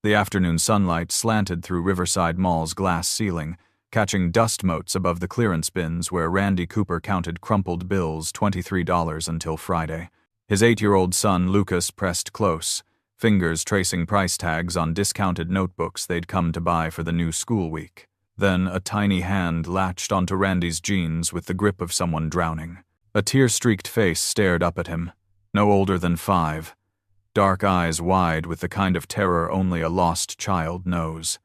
The afternoon sunlight slanted through Riverside Mall's glass ceiling, catching dust motes above the clearance bins where Randy Cooper counted crumpled bills $23 until Friday. His 8-year-old son, Lucas, pressed close, fingers tracing price tags on discounted notebooks they'd come to buy for the new school week. Then a tiny hand latched onto Randy's jeans with the grip of someone drowning. A tear-streaked face stared up at him, no older than 5, dark eyes wide with the kind of terror only a lost child knows.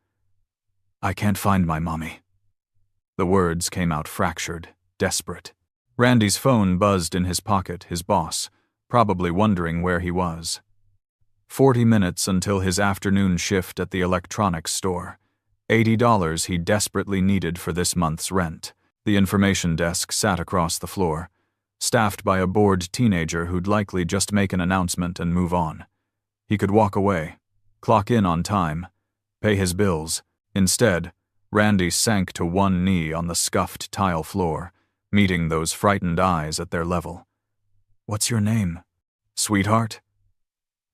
"I can't find my mommy." The words came out fractured, desperate. Randy's phone buzzed in his pocket, his boss, probably wondering where he was. 40 minutes until his afternoon shift at the electronics store. $80 he desperately needed for this month's rent. The information desk sat across the floor, staffed by a bored teenager who'd likely just make an announcement and move on. He could walk away, clock in on time, pay his bills. Instead, Randy sank to one knee on the scuffed tile floor, meeting those frightened eyes at their level. "What's your name, sweetheart?"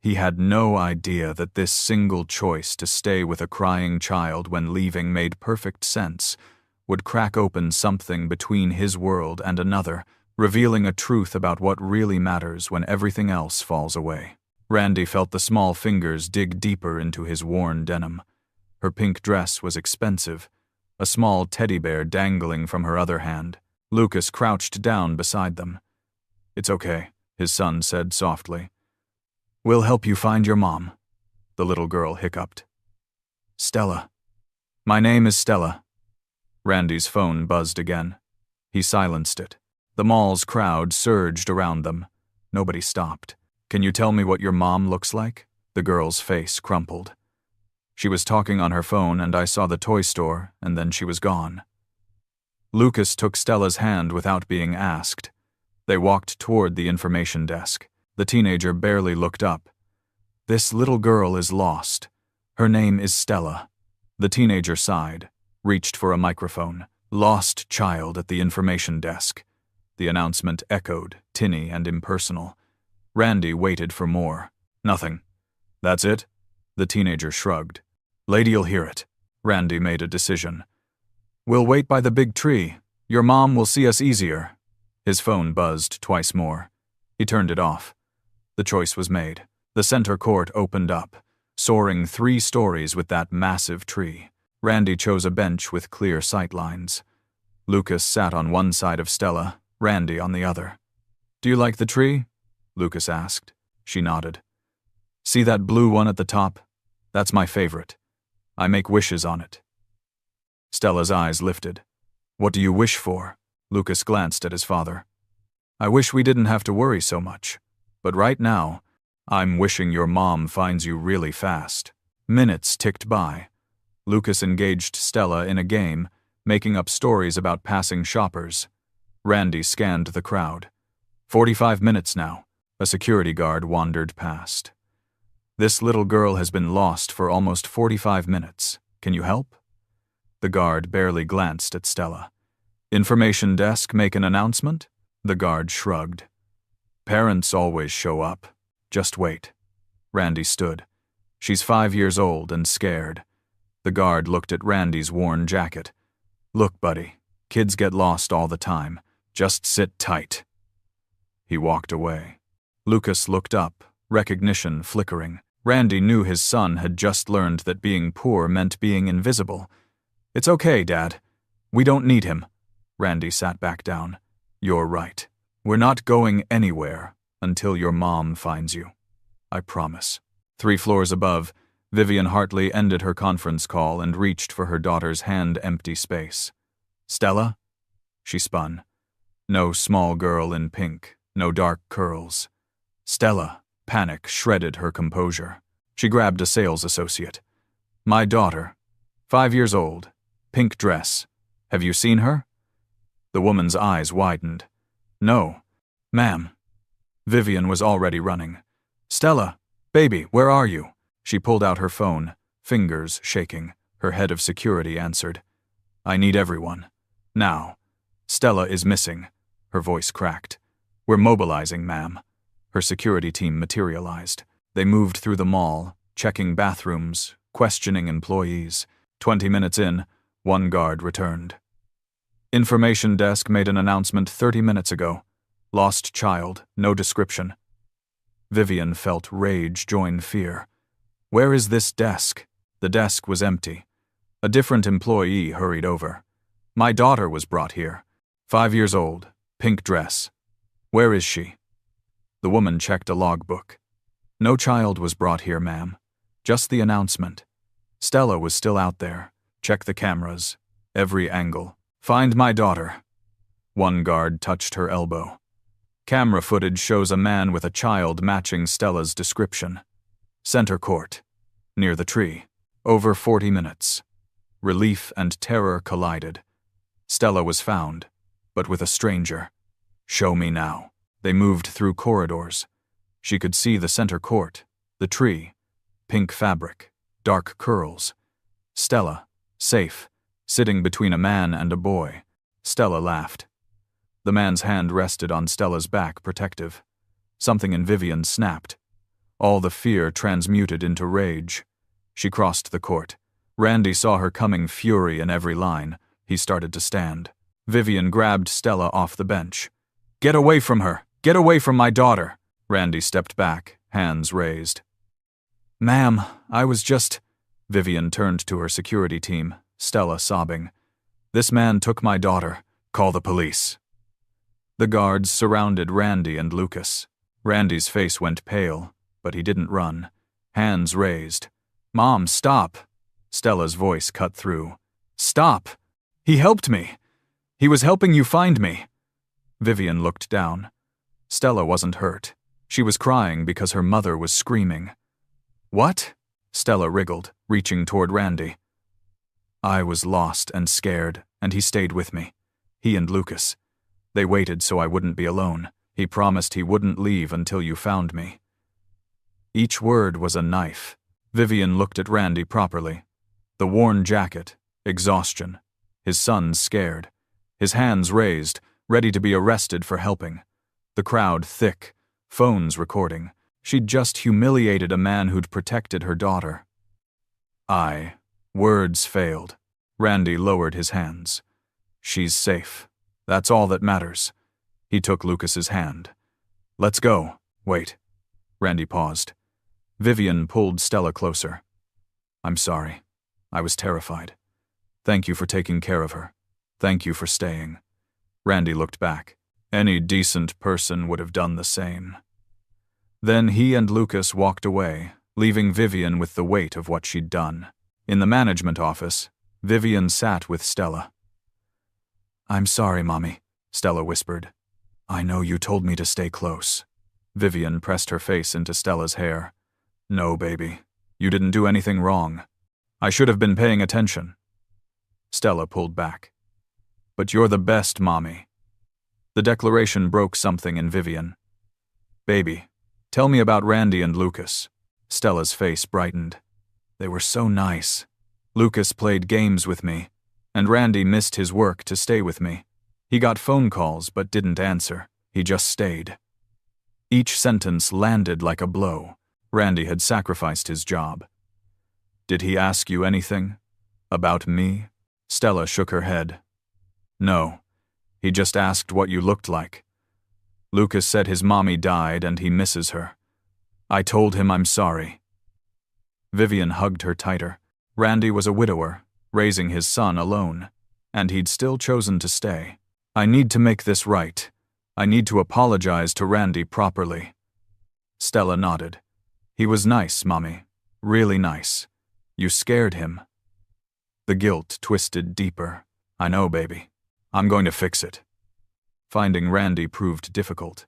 He had no idea that this single choice to stay with a crying child when leaving made perfect sense, would crack open something between his world and another, revealing a truth about what really matters when everything else falls away. Randy felt the small fingers dig deeper into his worn denim. Her pink dress was expensive, a small teddy bear dangling from her other hand. Lucas crouched down beside them. "It's okay," his son said softly. "We'll help you find your mom," the little girl hiccuped. "Stella. My name is Stella." Randy's phone buzzed again. He silenced it. The mall's crowd surged around them. Nobody stopped. "Can you tell me what your mom looks like?" The girl's face crumpled. "She was talking on her phone and I saw the toy store and then she was gone." Lucas took Stella's hand without being asked. They walked toward the information desk. The teenager barely looked up. "This little girl is lost. Her name is Stella." The teenager sighed, reached for a microphone. "Lost child at the information desk." The announcement echoed, tinny and impersonal. Randy waited for more. "Nothing. That's it?" The teenager shrugged. "Lady'll hear it." Randy made a decision. "We'll wait by the big tree. Your mom will see us easier." His phone buzzed twice more. He turned it off. The choice was made. The center court opened up, soaring 3 stories with that massive tree. Randy chose a bench with clear sight lines. Lucas sat on one side of Stella, Randy on the other. "Do you like the tree?" Lucas asked. She nodded. "See that blue one at the top? That's my favorite. I make wishes on it." Stella's eyes lifted. "What do you wish for?" Lucas glanced at his father. "I wish we didn't have to worry so much. But right now, I'm wishing your mom finds you really fast." Minutes ticked by. Lucas engaged Stella in a game, making up stories about passing shoppers. Randy scanned the crowd. 45 minutes now. A security guard wandered past. "This little girl has been lost for almost 45 minutes. Can you help?" The guard barely glanced at Stella. "Information desk make an announcement?" The guard shrugged. "Parents always show up. Just wait." Randy stood. "She's 5 years old and scared." The guard looked at Randy's worn jacket. "Look, buddy, kids get lost all the time. Just sit tight." He walked away. Lucas looked up, recognition flickering. Randy knew his son had just learned that being poor meant being invisible. "It's okay, Dad. We don't need him." Randy sat back down. "You're right. We're not going anywhere until your mom finds you. I promise." 3 floors above, Vivian Hartley ended her conference call and reached for her daughter's hand-empty space. "Stella?" She spun. No small girl in pink, no dark curls. "Stella." Panic shredded her composure. She grabbed a sales associate. "My daughter. 5 years old. Pink dress. Have you seen her?" The woman's eyes widened. "No. Ma'am." Vivian was already running. "Stella, baby, where are you?" She pulled out her phone, fingers shaking. Her head of security answered. "I need everyone. Now. Stella is missing." Her voice cracked. "We're mobilizing, ma'am." Her security team materialized. They moved through the mall, checking bathrooms, questioning employees. 20 minutes in, one guard returned. Information desk made an announcement 30 minutes ago. Lost child, no description. Vivian felt rage join fear. Where is this desk? The desk was empty. A different employee hurried over. My daughter was brought here. 5 years old, pink dress. Where is she? The woman checked a logbook. No child was brought here, ma'am. Just the announcement. Stella was still out there. Check the cameras. Every angle. Find my daughter. One guard touched her elbow. Camera footage shows a man with a child matching Stella's description. Center court. Near the tree. Over 40 minutes. Relief and terror collided. Stella was found, but with a stranger. Show me now. They moved through corridors. She could see the center court, the tree, pink fabric, dark curls. Stella, safe, sitting between a man and a boy. Stella laughed. The man's hand rested on Stella's back, protective. Something in Vivian snapped. All the fear transmuted into rage. She crossed the court. Randy saw her coming, fury in every line. He started to stand. Vivian grabbed Stella off the bench. Get away from her! Get away from my daughter! Randy stepped back, hands raised. Ma'am, I was just... Vivian turned to her security team, Stella sobbing. This man took my daughter. Call the police. The guards surrounded Randy and Lucas. Randy's face went pale, but he didn't run. Hands raised. Mom, stop! Stella's voice cut through. Stop! He helped me! He was helping you find me! Vivian looked down. Stella wasn't hurt. She was crying because her mother was screaming. What? Stella wriggled, reaching toward Randy. I was lost and scared, and he stayed with me. He and Lucas. They waited so I wouldn't be alone. He promised he wouldn't leave until you found me. Each word was a knife. Vivian looked at Randy properly. The worn jacket, exhaustion. His son scared. His hands raised, ready to be arrested for helping. The crowd thick, phones recording. She'd just humiliated a man who'd protected her daughter. Words failed. Randy lowered his hands. She's safe. That's all that matters. He took Lucas's hand. Let's go. Wait. Randy paused. Vivian pulled Stella closer. I'm sorry. I was terrified. Thank you for taking care of her. Thank you for staying. Randy looked back. Any decent person would have done the same. Then he and Lucas walked away, leaving Vivian with the weight of what she'd done. In the management office, Vivian sat with Stella. I'm sorry, Mommy, Stella whispered. I know you told me to stay close. Vivian pressed her face into Stella's hair. No, baby. You didn't do anything wrong. I should have been paying attention. Stella pulled back. But you're the best, Mommy. The declaration broke something in Vivian. Baby, tell me about Randy and Lucas. Stella's face brightened. They were so nice. Lucas played games with me, and Randy missed his work to stay with me. He got phone calls but didn't answer. He just stayed. Each sentence landed like a blow. Randy had sacrificed his job. Did he ask you anything? About me? Stella shook her head. No. He just asked what you looked like. Lucas said his mommy died and he misses her. I told him I'm sorry. Vivian hugged her tighter. Randy was a widower, raising his son alone, and he'd still chosen to stay. I need to make this right. I need to apologize to Randy properly. Stella nodded. He was nice, Mommy. Really nice. You scared him. The guilt twisted deeper. I know, baby. I'm going to fix it. Finding Randy proved difficult.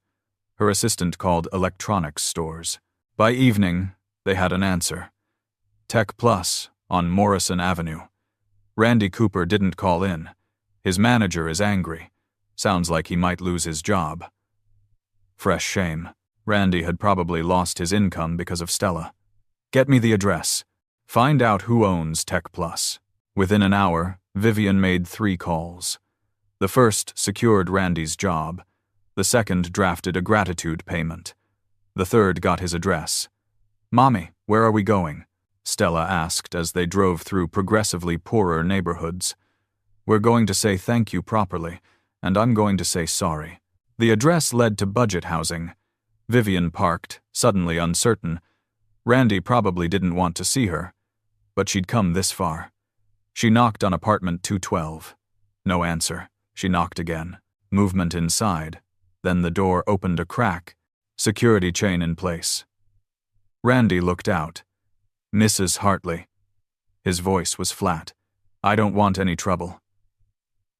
Her assistant called electronics stores. By evening, they had an answer. Tech Plus on Morrison Avenue. Randy Cooper didn't call in. His manager is angry. Sounds like he might lose his job. Fresh shame. Randy had probably lost his income because of Stella. Get me the address. Find out who owns Tech Plus. Within an hour, Vivian made 3 calls. The first secured Randy's job. The second drafted a gratitude payment. The third got his address. Mommy, where are we going? Stella asked as they drove through progressively poorer neighborhoods. We're going to say thank you properly, and I'm going to say sorry. The address led to budget housing. Vivian parked, suddenly uncertain. Randy probably didn't want to see her, but she'd come this far. She knocked on apartment 212. No answer. She knocked again. Movement inside. Then the door opened a crack. Security chain in place. Randy looked out. Mrs. Hartley. His voice was flat. I don't want any trouble.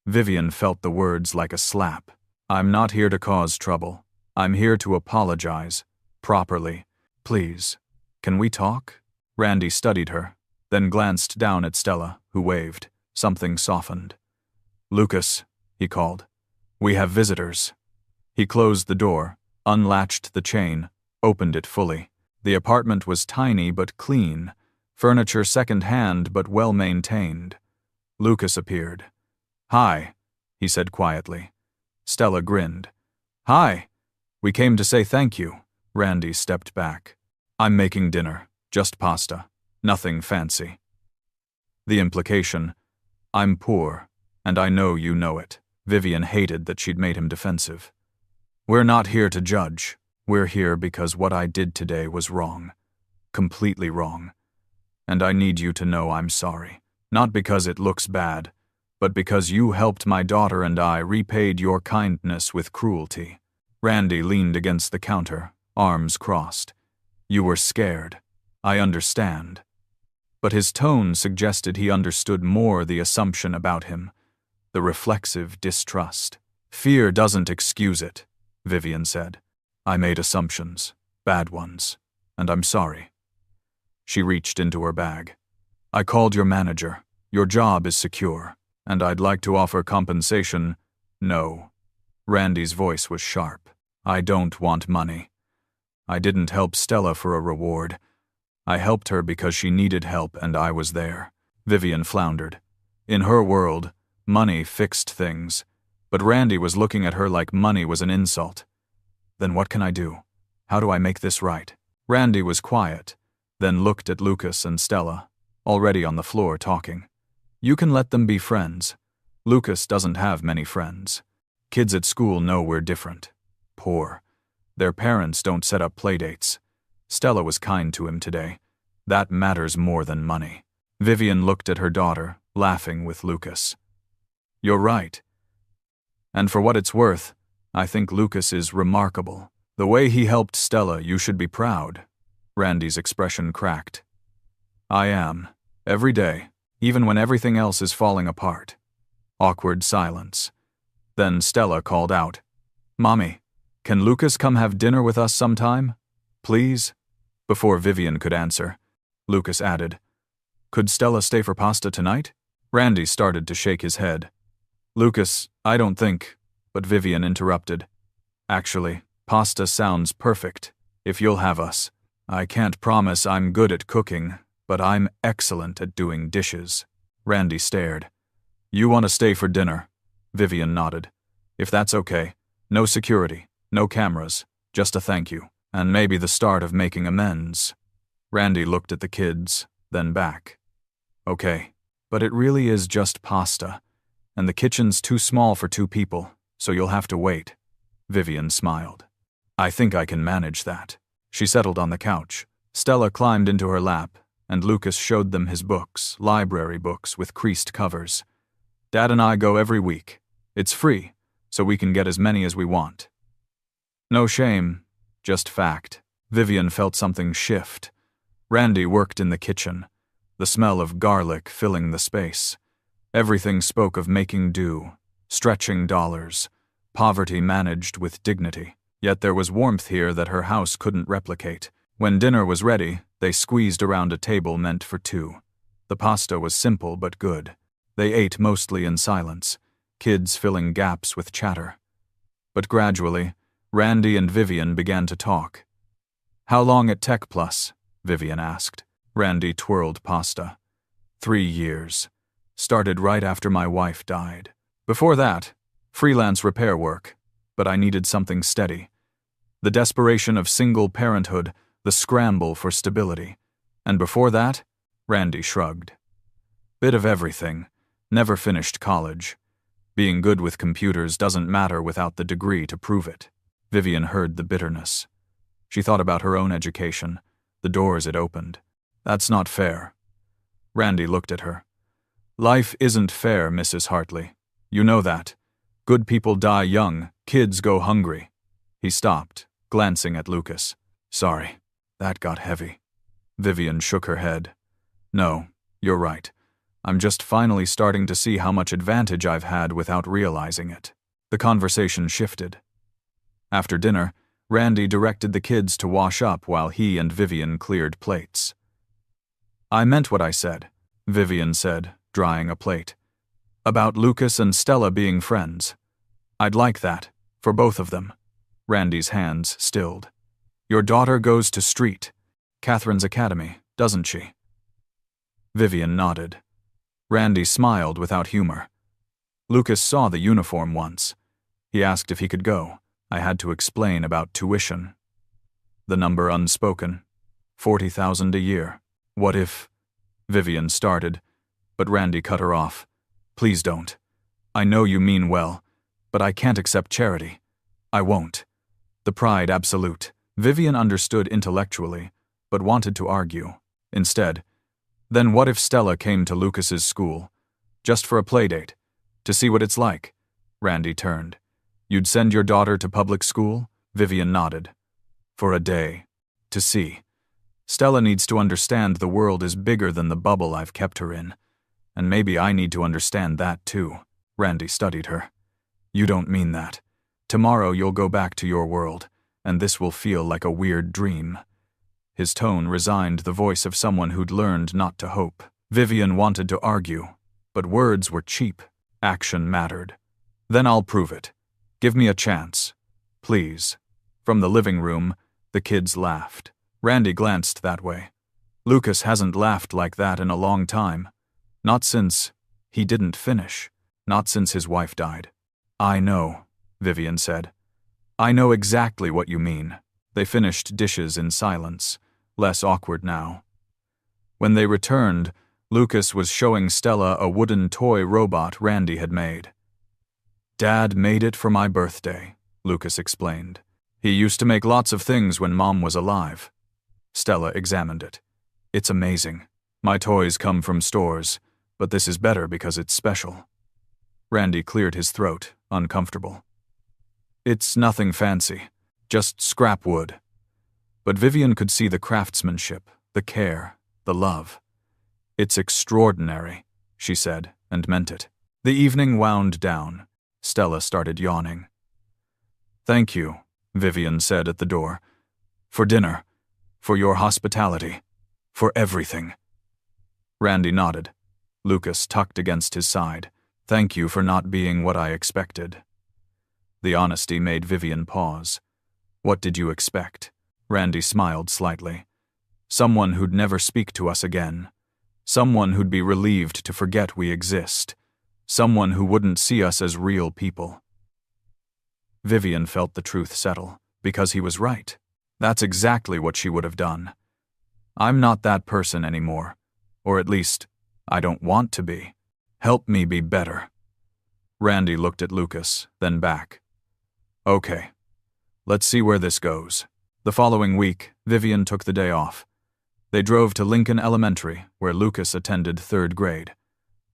Vivian felt the words like a slap. I'm not here to cause trouble. I'm here to apologize. Properly. Please. Can we talk? Randy studied her, then glanced down at Stella, who waved. Something softened. Lucas, he called. We have visitors. He closed the door, unlatched the chain, opened it fully. The apartment was tiny but clean, furniture second-hand but well-maintained. Lucas appeared. Hi, he said quietly. Stella grinned. Hi. We came to say thank you. Randy stepped back. I'm making dinner, just pasta, nothing fancy. The implication, I'm poor, and I know you know it. Vivian hated that she'd made him defensive. We're not here to judge. We're here because what I did today was wrong. Completely wrong. And I need you to know I'm sorry. Not because it looks bad, but because you helped my daughter and I repaid your kindness with cruelty. Randy leaned against the counter, arms crossed. You were scared. I understand. But his tone suggested he understood more the assumption about him, the reflexive distrust. Fear doesn't excuse it, Vivian said. I made assumptions, bad ones, and I'm sorry. She reached into her bag. I called your manager. Your job is secure, and I'd like to offer compensation. No. Randy's voice was sharp. I don't want money. I didn't help Stella for a reward. I helped her because she needed help and I was there. Vivian floundered. In her world, money fixed things, but Randy was looking at her like money was an insult. Then what can I do? How do I make this right? Randy was quiet, then looked at Lucas and Stella, already on the floor talking. You can let them be friends. Lucas doesn't have many friends. Kids at school know we're different. Poor. Their parents don't set up playdates. Stella was kind to him today. That matters more than money. Vivian looked at her daughter, laughing with Lucas. You're right. And for what it's worth, I think Lucas is remarkable. The way he helped Stella, you should be proud. Randy's expression cracked. I am. Every day, even when everything else is falling apart. Awkward silence. Then Stella called out, Mommy, can Lucas come have dinner with us sometime? Please? Before Vivian could answer, Lucas added, Could Stella stay for pasta tonight? Randy started to shake his head. Lucas, I don't think, but Vivian interrupted. Actually, pasta sounds perfect, if you'll have us. I can't promise I'm good at cooking, but I'm excellent at doing dishes. Randy stared. You want to stay for dinner? Vivian nodded. If that's okay. No security, no cameras, just a thank you, and maybe the start of making amends. Randy looked at the kids, then back. Okay, but it really is just pasta, and the kitchen's too small for 2 people, so you'll have to wait. Vivian smiled. I think I can manage that. She settled on the couch. Stella climbed into her lap, and Lucas showed them his books, library books with creased covers. Dad and I go every week. It's free, so we can get as many as we want. No shame, just fact. Vivian felt something shift. Randy worked in the kitchen, the smell of garlic filling the space. Everything spoke of making do, stretching dollars, poverty managed with dignity. Yet there was warmth here that her house couldn't replicate. When dinner was ready, they squeezed around a table meant for 2. The pasta was simple but good. They ate mostly in silence, kids filling gaps with chatter. But gradually, Randy and Vivian began to talk. How long at Tech Plus? Vivian asked. Randy twirled pasta. 3 years. Started right after my wife died. Before that, freelance repair work, but I needed something steady. The desperation of single parenthood, the scramble for stability. And before that, Randy shrugged. Bit of everything. Never finished college. Being good with computers doesn't matter without the degree to prove it. Vivian heard the bitterness. She thought about her own education, the doors it opened. That's not fair. Randy looked at her. Life isn't fair, Mrs. Hartley. You know that. Good people die young, kids go hungry. He stopped, glancing at Lucas. Sorry, that got heavy. Vivian shook her head. No, you're right. I'm just finally starting to see how much advantage I've had without realizing it. The conversation shifted. After dinner, Randy directed the kids to wash up while he and Vivian cleared plates. I meant what I said, Vivian said, drying a plate. About Lucas and Stella being friends. I'd like that, for both of them. Randy's hands stilled. Your daughter goes to Street, Catherine's academy, doesn't she? Vivian nodded. Randy smiled without humor. Lucas saw the uniform once. He asked if he could go. I had to explain about tuition. The number unspoken. 40,000 a year. What if... Vivian started, but Randy cut her off. Please don't. I know you mean well, but I can't accept charity. I won't. The pride absolute. Vivian understood intellectually, but wanted to argue. Instead, then what if Stella came to Lucas's school, just for a playdate, to see what it's like? Randy turned. You'd send your daughter to public school? Vivian nodded. For a day. To see. Stella needs to understand the world is bigger than the bubble I've kept her in. And maybe I need to understand that too. Randy studied her. You don't mean that. Tomorrow you'll go back to your world, and this will feel like a weird dream. His tone resigned the voice of someone who'd learned not to hope. Vivian wanted to argue, but words were cheap. Action mattered. Then I'll prove it. Give me a chance. Please. From the living room, the kids laughed. Randy glanced that way. Lucas hasn't laughed like that in a long time. Not since... He didn't finish. Not since his wife died. I know, Vivian said. I know exactly what you mean. They finished dishes in silence, less awkward now. When they returned, Lucas was showing Stella a wooden toy robot Randy had made. Dad made it for my birthday, Lucas explained. He used to make lots of things when Mom was alive. Stella examined it. It's amazing. My toys come from stores, but this is better because it's special. Randy cleared his throat, uncomfortable. It's nothing fancy, just scrap wood. But Vivian could see the craftsmanship, the care, the love. It's extraordinary, she said, and meant it. The evening wound down. Stella started yawning. Thank you, Vivian said at the door. For dinner, for your hospitality, for everything. Randy nodded. Lucas tucked against his side. Thank you for not being what I expected. The honesty made Vivian pause. What did you expect? Randy smiled slightly. Someone who'd never speak to us again. Someone who'd be relieved to forget we exist. Someone who wouldn't see us as real people. Vivian felt the truth settle, because he was right. That's exactly what she would have done. I'm not that person anymore. Or at least, I don't want to be. Help me be better. Randy looked at Lucas, then back. Okay. Let's see where this goes. The following week, Vivian took the day off. They drove to Lincoln Elementary, where Lucas attended 3rd grade.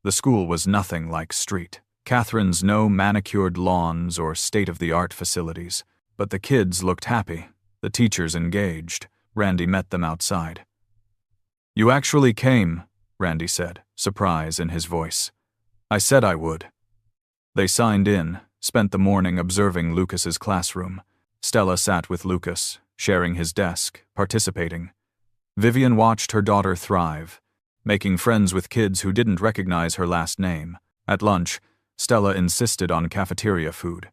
The school was nothing like Street. Catherine's no manicured lawns or state-of-the-art facilities. But the kids looked happy, the teachers engaged. Randy met them outside. You actually came, Randy said, surprise in his voice. I said I would. They signed in, spent the morning observing Lucas's classroom. Stella sat with Lucas, sharing his desk, participating. Vivian watched her daughter thrive, making friends with kids who didn't recognize her last name. At lunch, Stella insisted on cafeteria food.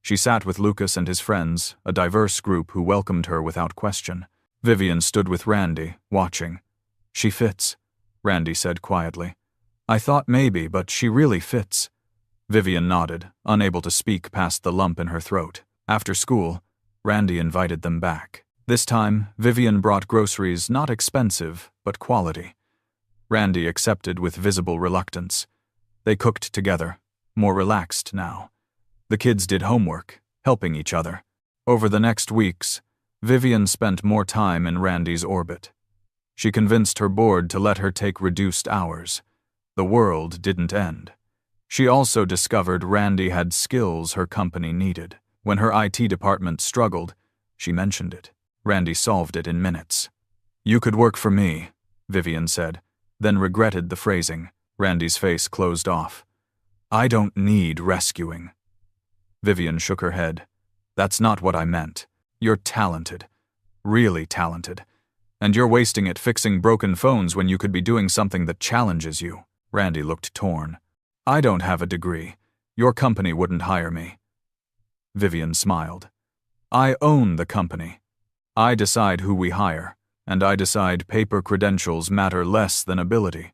She sat with Lucas and his friends, a diverse group who welcomed her without question. Vivian stood with Randy, watching. She fits, Randy said quietly. I thought maybe, but she really fits. Vivian nodded, unable to speak past the lump in her throat. After school, Randy invited them back. This time, Vivian brought groceries not expensive, but quality. Randy accepted with visible reluctance. They cooked together, more relaxed now. The kids did homework, helping each other. Over the next weeks, Vivian spent more time in Randy's orbit. She convinced her board to let her take reduced hours. The world didn't end. She also discovered Randy had skills her company needed. When her IT department struggled, she mentioned it. Randy solved it in minutes. "You could work for me," Vivian said, then regretted the phrasing. Randy's face closed off. "I don't need rescuing." Vivian shook her head. "That's not what I meant. You're talented. Really talented. And you're wasting it fixing broken phones when you could be doing something that challenges you." Randy looked torn. "I don't have a degree. Your company wouldn't hire me." Vivian smiled. "I own the company. I decide who we hire, and I decide paper credentials matter less than ability."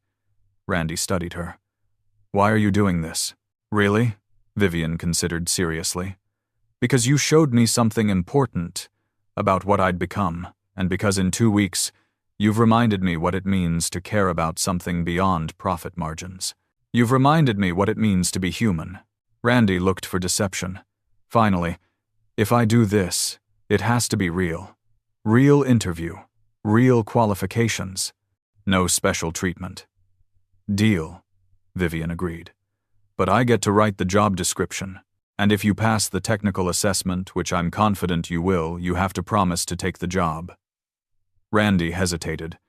Randy studied her. "Why are you doing this?" "Really?" Vivian considered seriously. "Because you showed me something important about what I'd become, and because in 2 weeks, you've reminded me what it means to care about something beyond profit margins. You've reminded me what it means to be human." Randy looked for deception. "Finally, if I do this, it has to be real. Real interview. Real qualifications. No special treatment." "Deal," Vivian agreed. "But I get to write the job description, and if you pass the technical assessment, which I'm confident you will, you have to promise to take the job." Randy hesitated,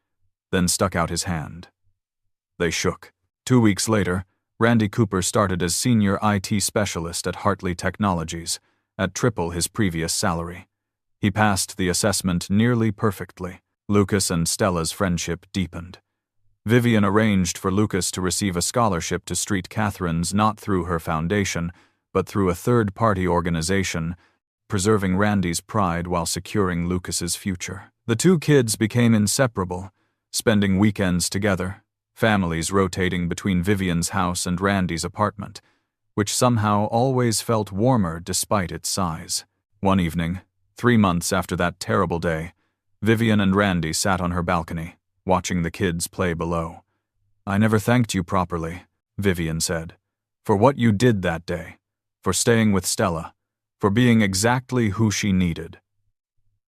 then stuck out his hand. They shook. 2 weeks later, Randy Cooper started as senior IT specialist at Hartley Technologies, at triple his previous salary. He passed the assessment nearly perfectly. Lucas and Stella's friendship deepened. Vivian arranged for Lucas to receive a scholarship to St. Catherine's not through her foundation, but through a third-party organization, preserving Randy's pride while securing Lucas's future. The two kids became inseparable, spending weekends together, families rotating between Vivian's house and Randy's apartment, which somehow always felt warmer despite its size. One evening, 3 months after that terrible day, Vivian and Randy sat on her balcony, watching the kids play below. "I never thanked you properly," Vivian said, "for what you did that day, for staying with Stella, for being exactly who she needed."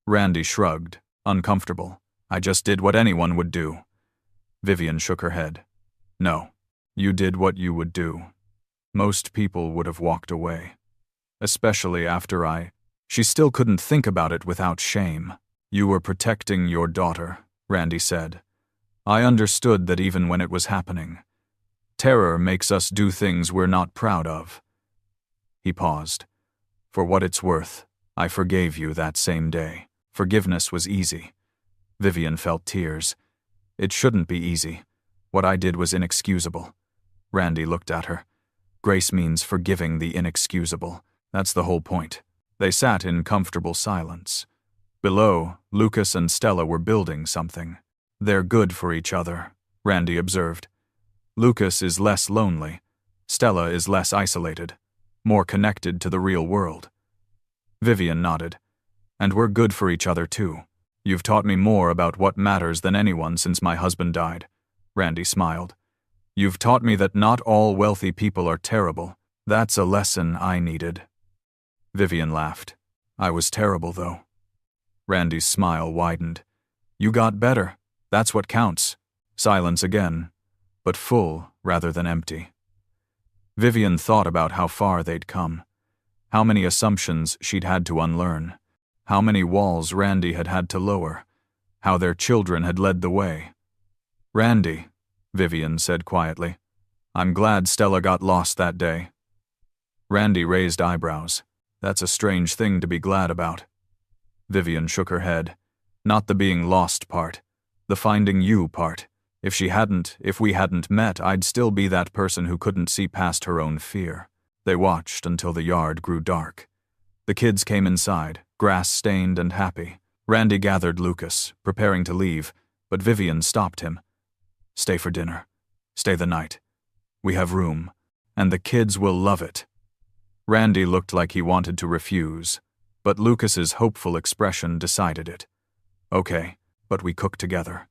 Randy shrugged, uncomfortable. "I just did what anyone would do." Vivian shook her head. "No, you did what you would do. Most people would have walked away. Especially after I..." She still couldn't think about it without shame. "You were protecting your daughter," Randy said. "I understood that even when it was happening. Terror makes us do things we're not proud of." He paused. "For what it's worth, I forgave you that same day." Forgiveness was easy. Vivian felt tears. "It shouldn't be easy. What I did was inexcusable." Randy looked at her. "Grace means forgiving the inexcusable. That's the whole point." They sat in comfortable silence. Below, Lucas and Stella were building something. "They're good for each other," Randy observed. "Lucas is less lonely. Stella is less isolated, more connected to the real world." Vivian nodded. "And we're good for each other too. You've taught me more about what matters than anyone since my husband died." Randy smiled. "You've taught me that not all wealthy people are terrible. That's a lesson I needed." Vivian laughed. "I was terrible, though." Randy's smile widened. "You got better. That's what counts." Silence again, but full rather than empty. Vivian thought about how far they'd come, how many assumptions she'd had to unlearn, how many walls Randy had had to lower, how their children had led the way. "Randy," Vivian said quietly, "I'm glad Stella got lost that day." Randy raised eyebrows. "That's a strange thing to be glad about." Vivian shook her head. "Not the being lost part, the finding you part. If we hadn't met, I'd still be that person who couldn't see past her own fear." They watched until the yard grew dark. The kids came inside, grass-stained and happy. Randy gathered Lucas, preparing to leave, but Vivian stopped him. "Stay for dinner. Stay the night. We have room, and the kids will love it." Randy looked like he wanted to refuse, but Lucas's hopeful expression decided it. "Okay, but we cook together."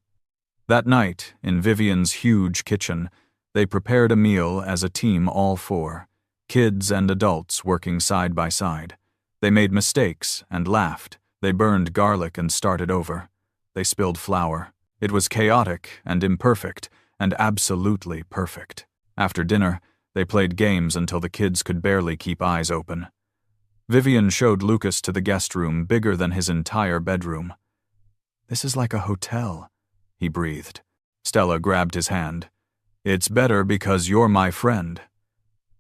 That night, in Vivian's huge kitchen, they prepared a meal as a team, all four, kids and adults working side by side. They made mistakes and laughed. They burned garlic and started over. They spilled flour. It was chaotic and imperfect, and absolutely perfect. After dinner, they played games until the kids could barely keep eyes open. Vivian showed Lucas to the guest room, bigger than his entire bedroom. "This is like a hotel," he breathed. Stella grabbed his hand. "It's better because you're my friend."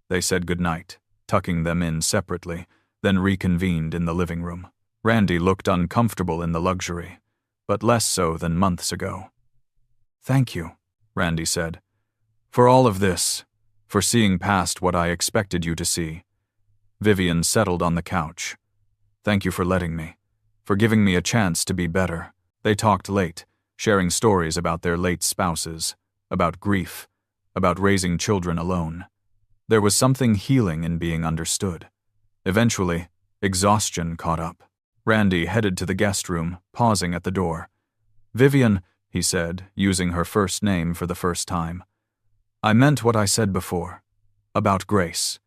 They said goodnight, tucking them in separately, then reconvened in the living room. Randy looked uncomfortable in the luxury, but less so than months ago. "Thank you," Randy said, "for all of this, for seeing past what I expected you to see." Vivian settled on the couch. "Thank you for letting me, for giving me a chance to be better." They talked late, sharing stories about their late spouses, about grief, about raising children alone. There was something healing in being understood. Eventually, exhaustion caught up. Randy headed to the guest room, pausing at the door. "Vivian," he said, using her first name for the first time, "I meant what I said before, about grace.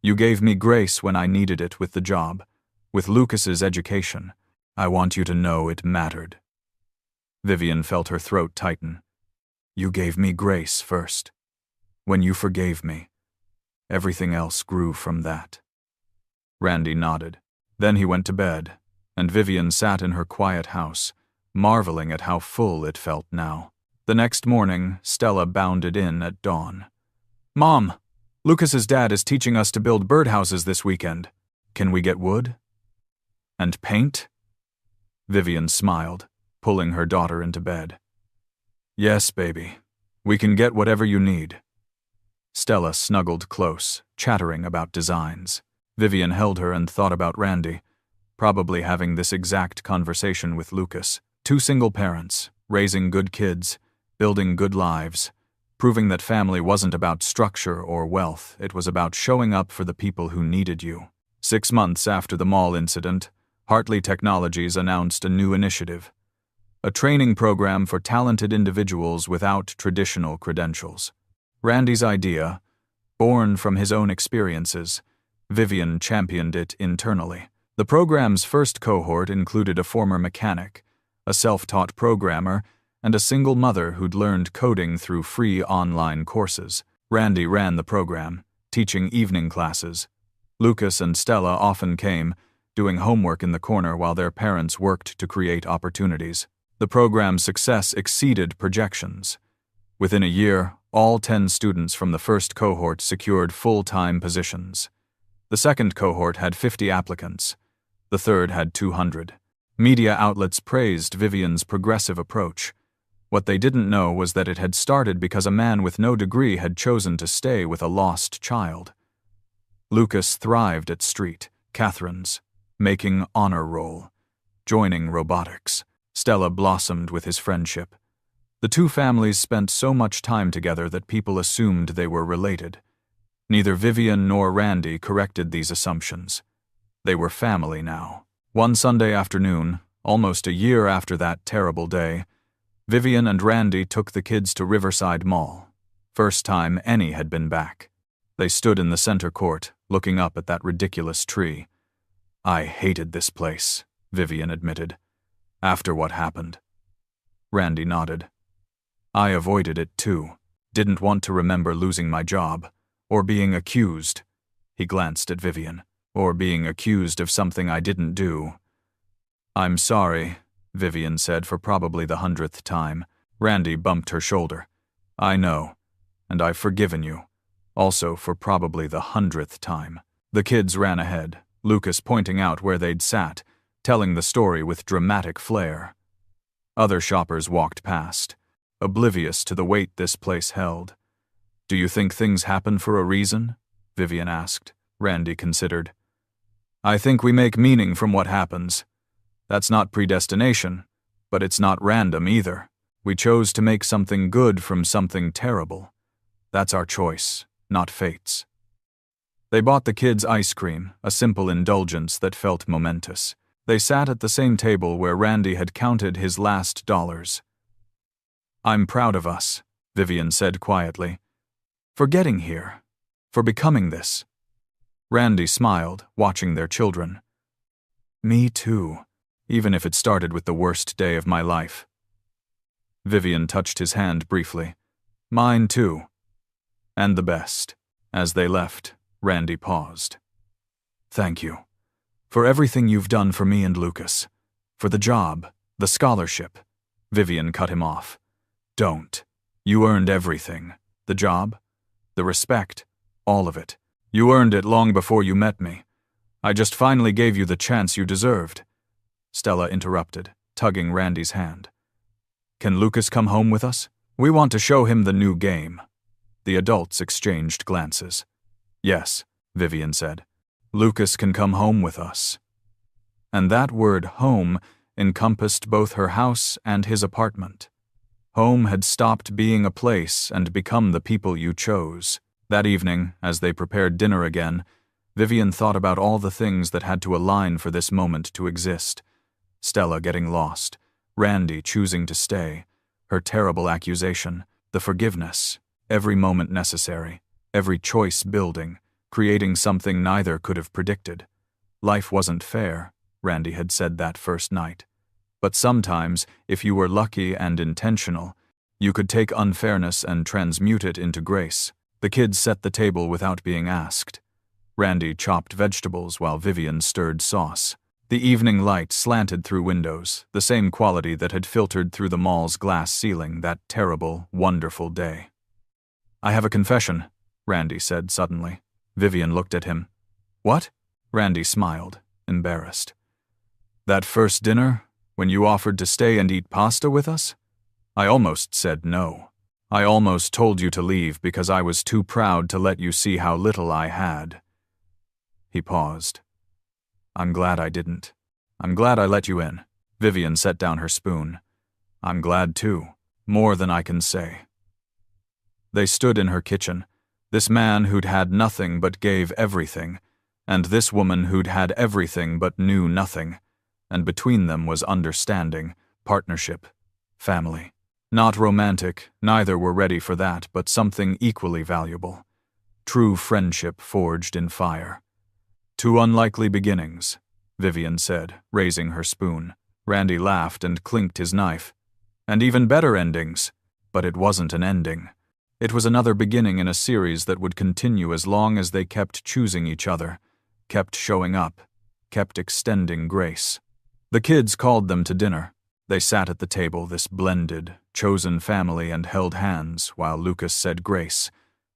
You gave me grace when I needed it with the job, with Lucas's education. I want you to know it mattered." Vivian felt her throat tighten. "You gave me grace first. When you forgave me, everything else grew from that." Randy nodded. Then he went to bed, and Vivian sat in her quiet house, marveling at how full it felt now. The next morning, Stella bounded in at dawn. "Mom, Lucas's dad is teaching us to build birdhouses this weekend. Can we get wood? And paint?" Vivian smiled, pulling her daughter into bed. "Yes, baby. We can get whatever you need." Stella snuggled close, chattering about designs. Vivian held her and thought about Randy, probably having this exact conversation with Lucas. Two single parents, raising good kids, building good lives, proving that family wasn't about structure or wealth, it was about showing up for the people who needed you. 6 months after the mall incident, Hartley Technologies announced a new initiative, a training program for talented individuals without traditional credentials. Randy's idea, born from his own experiences, Vivian championed it internally. The program's first cohort included a former mechanic, a self-taught programmer, and a single mother who'd learned coding through free online courses. Randy ran the program, teaching evening classes. Lucas and Stella often came, doing homework in the corner while their parents worked to create opportunities. The program's success exceeded projections. Within a year, all 10 students from the first cohort secured full-time positions. The second cohort had 50 applicants. The third had 200. Media outlets praised Vivian's progressive approach. What they didn't know was that it had started because a man with no degree had chosen to stay with a lost child. Lucas thrived at Street, Catherine's, making honor roll, joining robotics. Stella blossomed with his friendship. The two families spent so much time together that people assumed they were related. Neither Vivian nor Randy corrected these assumptions. They were family now. One Sunday afternoon, almost a year after that terrible day, Vivian and Randy took the kids to Riverside Mall. First time any had been back. They stood in the center court, looking up at that ridiculous tree. "I hated this place," Vivian admitted, "after what happened." Randy nodded. "I avoided it too. Didn't want to remember losing my job, or being accused." He glanced at Vivian. "Or being accused of something I didn't do." "I'm sorry," Vivian said for probably the 100th time. Randy bumped her shoulder. "I know, and I've forgiven you, also for probably the 100th time." The kids ran ahead, Lucas pointing out where they'd sat, telling the story with dramatic flair. Other shoppers walked past, oblivious to the weight this place held. "Do you think things happen for a reason?" Vivian asked. Randy considered. "I think we make meaning from what happens. That's not predestination, but it's not random either. We chose to make something good from something terrible. That's our choice, not fate's." They bought the kids ice cream, a simple indulgence that felt momentous. They sat at the same table where Randy had counted his last dollars. I'm proud of us, Vivian said quietly. For getting here. For becoming this. Randy smiled, watching their children. Me too, even if it started with the worst day of my life. Vivian touched his hand briefly. Mine too. And the best. As they left, Randy paused. Thank you. For everything you've done for me and Lucas. For the job, the scholarship. Vivian cut him off. Don't. You earned everything. The job, the respect, all of it. You earned it long before you met me. I just finally gave you the chance you deserved. Stella interrupted, tugging Randy's hand. Can Lucas come home with us? We want to show him the new game. The adults exchanged glances. Yes, Vivian said. Lucas can come home with us. And that word home encompassed both her house and his apartment. Home had stopped being a place and become the people you chose. That evening, as they prepared dinner again, Vivian thought about all the things that had to align for this moment to exist. Stella getting lost, Randy choosing to stay, her terrible accusation, the forgiveness, every moment necessary, every choice building, creating something neither could have predicted. Life wasn't fair, Randy had said that first night. But sometimes, if you were lucky and intentional, you could take unfairness and transmute it into grace. The kids set the table without being asked. Randy chopped vegetables while Vivian stirred sauce. The evening light slanted through windows, the same quality that had filtered through the mall's glass ceiling that terrible, wonderful day. I have a confession, Randy said suddenly. Vivian looked at him. What? Randy smiled, embarrassed. That first dinner, when you offered to stay and eat pasta with us? I almost said no. I almost told you to leave because I was too proud to let you see how little I had. He paused. I'm glad I didn't. I'm glad I let you in. Vivian set down her spoon. I'm glad too. More than I can say. They stood in her kitchen. This man who'd had nothing but gave everything, and this woman who'd had everything but knew nothing. And between them was understanding, partnership, family. Not romantic, neither were ready for that, but something equally valuable. True friendship forged in fire. Two unlikely beginnings, Vivian said, raising her spoon. Randy laughed and clinked his knife. And even better endings. But it wasn't an ending. It was another beginning in a series that would continue as long as they kept choosing each other, kept showing up, kept extending grace. The kids called them to dinner. They sat at the table, this blended, chosen family, and held hands while Lucas said grace,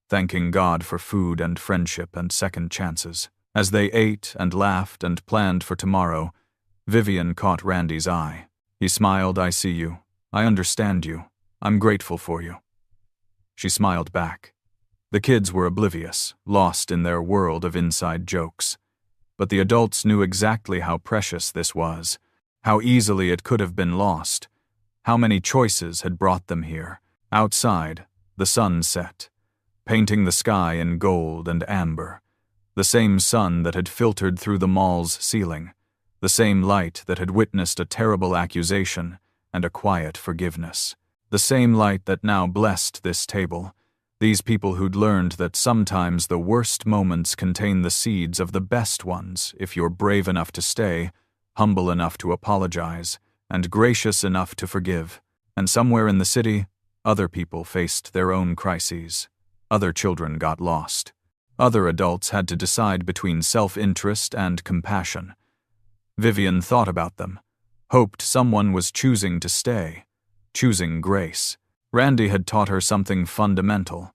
thanking God for food and friendship and second chances. As they ate and laughed and planned for tomorrow, Vivian caught Randy's eye. He smiled. I see you. I understand you. I'm grateful for you. She smiled back. The kids were oblivious, lost in their world of inside jokes. But the adults knew exactly how precious this was, how easily it could have been lost, how many choices had brought them here. Outside, the sun set, painting the sky in gold and amber, the same sun that had filtered through the mall's ceiling, the same light that had witnessed a terrible accusation and a quiet forgiveness, the same light that now blessed this table. These people who'd learned that sometimes the worst moments contain the seeds of the best ones if you're brave enough to stay, humble enough to apologize, and gracious enough to forgive. And somewhere in the city, other people faced their own crises. Other children got lost. Other adults had to decide between self-interest and compassion. Vivian thought about them, hoped someone was choosing to stay, choosing grace. Randy had taught her something fundamental,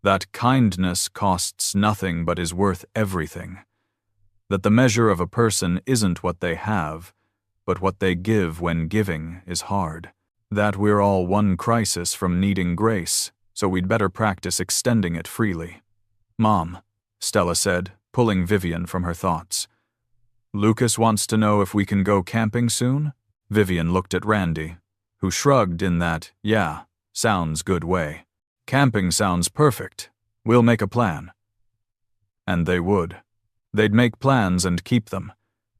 that kindness costs nothing but is worth everything, that the measure of a person isn't what they have, but what they give when giving is hard, that we're all one crisis from needing grace, so we'd better practice extending it freely. Mom, Stella said, pulling Vivian from her thoughts. Lucas wants to know if we can go camping soon? Vivian looked at Randy, who shrugged in that, yeah, sounds good way. Camping sounds perfect. We'll make a plan. And they would. They'd make plans and keep them.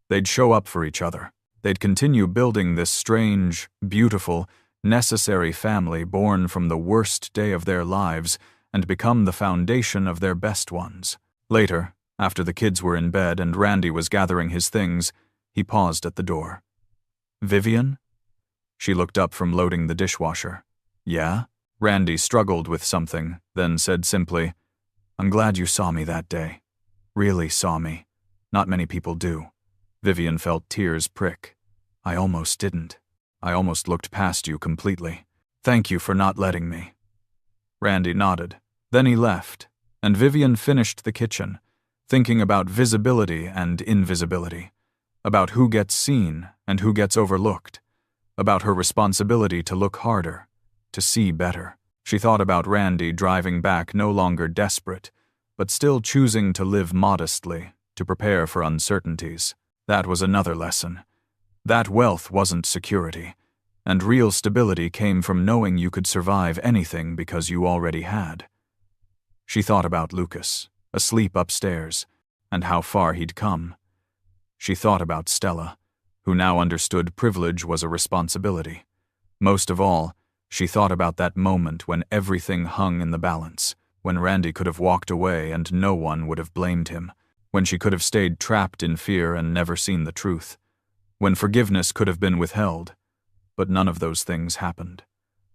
They'd show up for each other. They'd continue building this strange, beautiful, necessary family born from the worst day of their lives and become the foundation of their best ones. Later, after the kids were in bed and Randy was gathering his things, he paused at the door. "Vivian?" She looked up from loading the dishwasher. "Yeah?" Randy struggled with something, then said simply, "I'm glad you saw me that day. Really saw me. Not many people do." Vivian felt tears prick. "I almost didn't. I almost looked past you completely. Thank you for not letting me." Randy nodded. Then he left, and Vivian finished the kitchen, thinking about visibility and invisibility, about who gets seen and who gets overlooked, about her responsibility to look harder, to see better. She thought about Randy driving back no longer desperate, but still choosing to live modestly, to prepare for uncertainties. That was another lesson. That wealth wasn't security, and real stability came from knowing you could survive anything because you already had. She thought about Lucas, asleep upstairs, and how far he'd come. She thought about Stella, who now understood privilege was a responsibility. Most of all, she thought about that moment when everything hung in the balance, when Randy could have walked away and no one would have blamed him, when she could have stayed trapped in fear and never seen the truth, when forgiveness could have been withheld. But none of those things happened.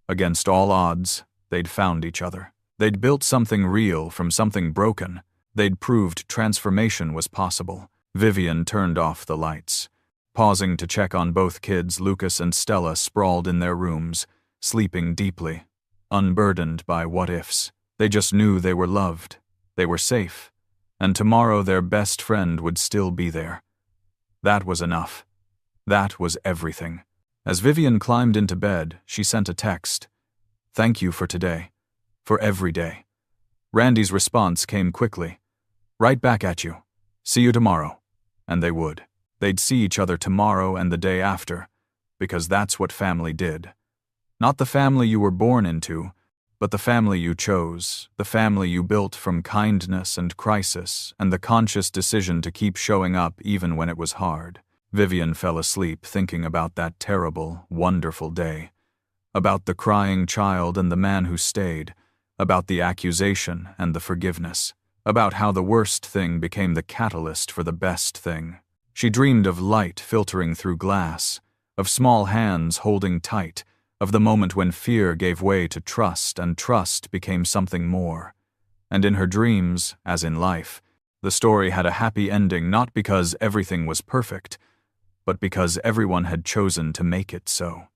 Against all odds, they'd found each other. They'd built something real from something broken. They'd proved transformation was possible. Vivian turned off the lights. Pausing to check on both kids, Lucas and Stella sprawled in their rooms, sleeping deeply, unburdened by what-ifs. They just knew they were loved, they were safe, and tomorrow their best friend would still be there. That was enough. That was everything. As Vivian climbed into bed, she sent a text. "Thank you for today. For every day." Randy's response came quickly. "Right back at you. See you tomorrow." And they would. They'd see each other tomorrow and the day after, because that's what family did. Not the family you were born into, but the family you chose, the family you built from kindness and crisis and the conscious decision to keep showing up even when it was hard. Vivian fell asleep thinking about that terrible, wonderful day, about the crying child and the man who stayed, about the accusation and the forgiveness, about how the worst thing became the catalyst for the best thing. She dreamed of light filtering through glass, of small hands holding tight, of the moment when fear gave way to trust and trust became something more. And in her dreams, as in life, the story had a happy ending not because everything was perfect, but because everyone had chosen to make it so.